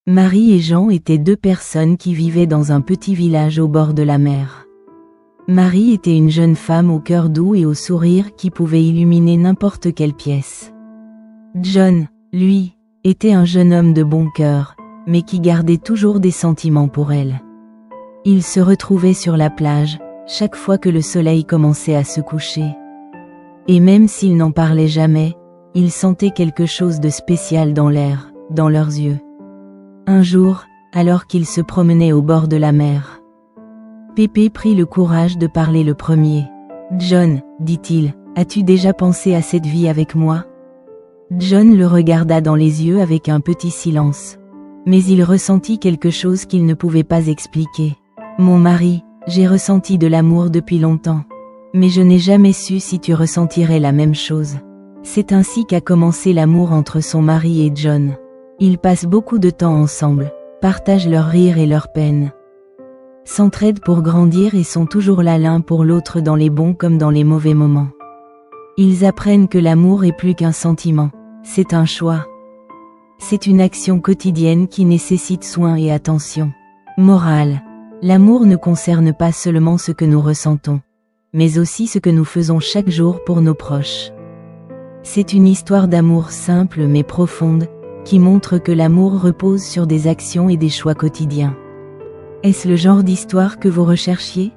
Marie et Jean étaient deux personnes qui vivaient dans un petit village au bord de la mer. Marie était une jeune femme au cœur doux et au sourire qui pouvait illuminer n'importe quelle pièce. John, lui, était un jeune homme de bon cœur, mais qui gardait toujours des sentiments pour elle. Ils se retrouvaient sur la plage, chaque fois que le soleil commençait à se coucher. Et même s'ils n'en parlaient jamais, ils sentaient quelque chose de spécial dans l'air, dans leurs yeux. Un jour, alors qu'ils se promenaient au bord de la mer, Pépé prit le courage de parler le premier. « John, dit-il, as-tu déjà pensé à cette vie avec moi ?» John le regarda dans les yeux avec un petit silence. Mais il ressentit quelque chose qu'il ne pouvait pas expliquer. « Mon mari, j'ai ressenti de l'amour depuis longtemps. Mais je n'ai jamais su si tu ressentirais la même chose. » C'est ainsi qu'a commencé l'amour entre son mari et John. Ils passent beaucoup de temps ensemble, partagent leurs rires et leurs peines, s'entraident pour grandir et sont toujours là l'un pour l'autre dans les bons comme dans les mauvais moments. Ils apprennent que l'amour est plus qu'un sentiment, c'est un choix. C'est une action quotidienne qui nécessite soin et attention. Morale. L'amour ne concerne pas seulement ce que nous ressentons, mais aussi ce que nous faisons chaque jour pour nos proches. C'est une histoire d'amour simple mais profonde, qui montre que l'amour repose sur des actions et des choix quotidiens. Est-ce le genre d'histoire que vous recherchiez ?